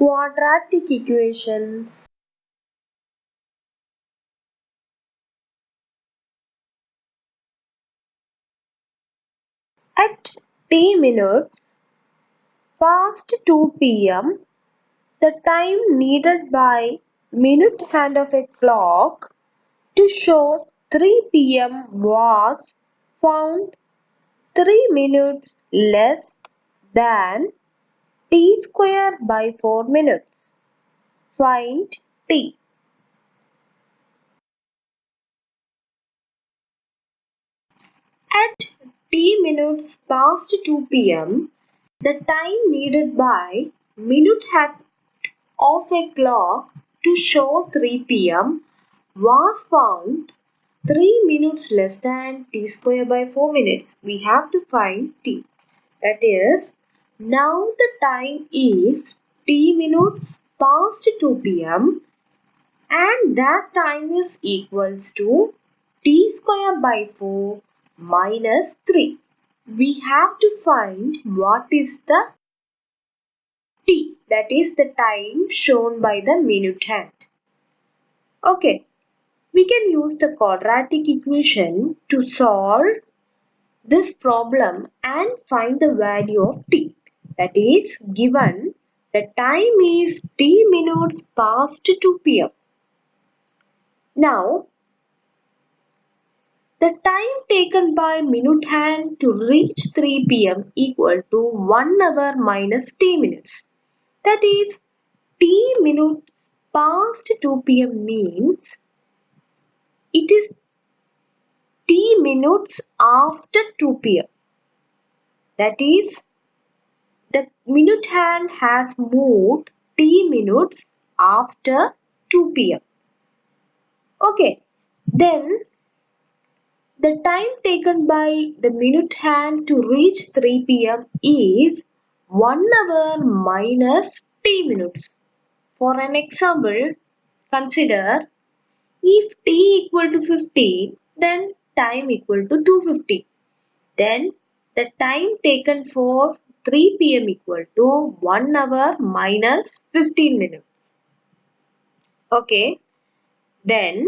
Quadratic equations. At t minutes past 2 p.m., the time needed by minute hand of a clock to show 3 p.m. was found 3 minutes less than t square by 4 minutes. Find t. At t minutes past 2 p.m., the time needed by minute hand of a clock to show 3 p.m. was found 3 minutes less than t square by 4 minutes. We have to find t. That is, now the time is t minutes past 2 p.m. and that time is equals to t square by 4 minus 3. We have to find what is the t, that is the time shown by the minute hand. Okay, we can use the quadratic equation to solve this problem and find the value of t. That is, given the time is t minutes past 2 p.m. Now, the time taken by minute hand to reach 3 p.m. equal to 1 hour minus t minutes. That is, t minutes past 2 p.m. means it is t minutes after 2 p.m. That is, the minute hand has moved t minutes after 2 p.m. Okay, then the time taken by the minute hand to reach 3 p.m. is 1 hour minus t minutes. For an example, consider if t equal to 15, then time equal to 250. Then the time taken for 3 p.m. equal to 1 hour minus 15 minutes. Okay, then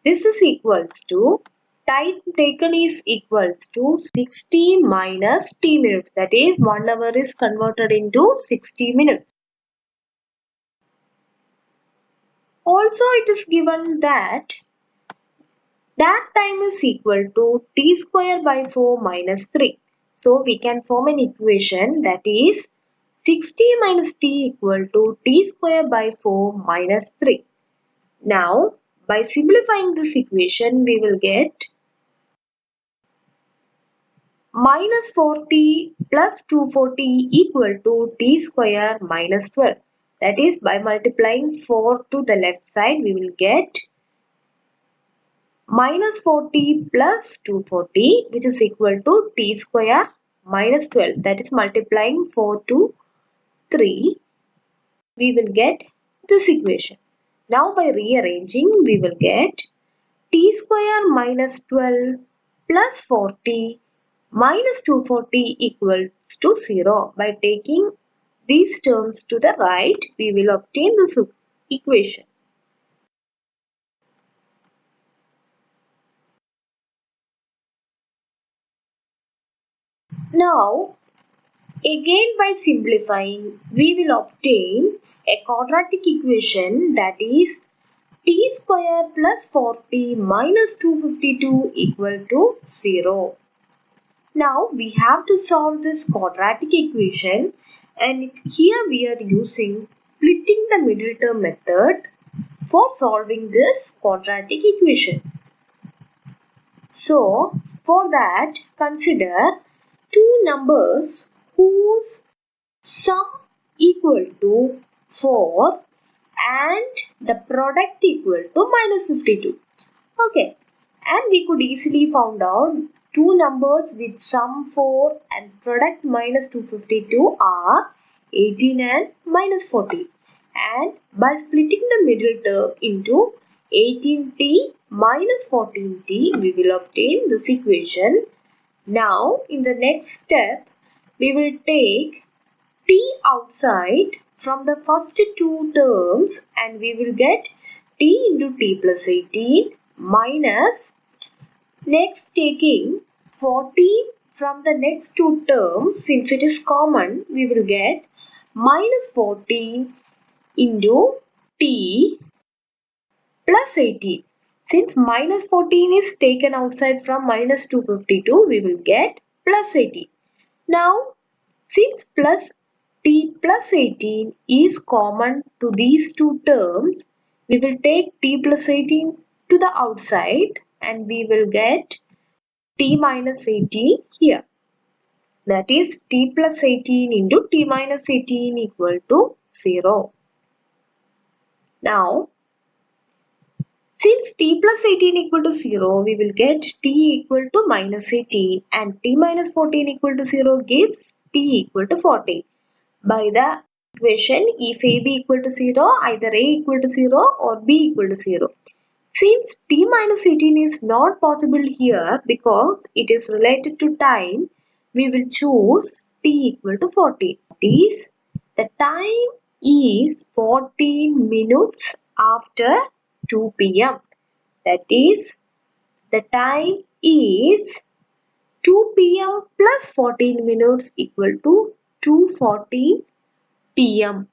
this is equals to time taken is equals to 60 minus t minutes. That is 1 hour is converted into 60 minutes. Also it is given that time is equal to t square by 4 minus 3. So we can form an equation that is 60 minus t equal to t square by 4 minus 3. Now, by simplifying this equation, we will get minus 40 plus 240 equal to t square minus 12. That is, by multiplying 4 to the left side, we will get minus 40 plus 240, which is equal to t square minus 12. That is, multiplying 4 to 3, we will get this equation. Now by rearranging, we will get t square minus 12 plus 40 minus 240 equals to 0. By taking these terms to the right, we will obtain this equation. Now, again by simplifying, we will obtain a quadratic equation that is t square plus 40 minus 252 equal to 0. Now we have to solve this quadratic equation, and here we are using splitting the middle term method for solving this quadratic equation. So for that, consider two numbers whose sum equal to 4 and the product equal to minus 52. Okay, and we could easily found out two numbers with sum 4 and product minus 252 are 18 and minus 40. And by splitting the middle term into 18t minus 14t, we will obtain this equation. Now, in the next step, we will take t outside from the first two terms and we will get t into t plus 18 minus, next taking 14 from the next two terms, since it is common, we will get minus 14 into t plus 18. Since minus 14 is taken outside from minus 252, we will get plus 18. Now, since t plus 18 is common to these two terms, we will take t plus 18 to the outside and we will get t minus 18 here. That is t plus 18 into t minus 18 equal to 0. Now, since t plus 18 equal to 0, we will get t equal to minus 18 and t minus 14 equal to 0 gives t equal to 14. By the equation, if a b equal to 0, either a equal to 0 or b equal to 0. Since t minus 18 is not possible here because it is related to time, we will choose t equal to 14. That is, the time is 14 minutes after 2 p.m. That is, the time is 2 p.m. plus 14 minutes equal to 2:14 p.m.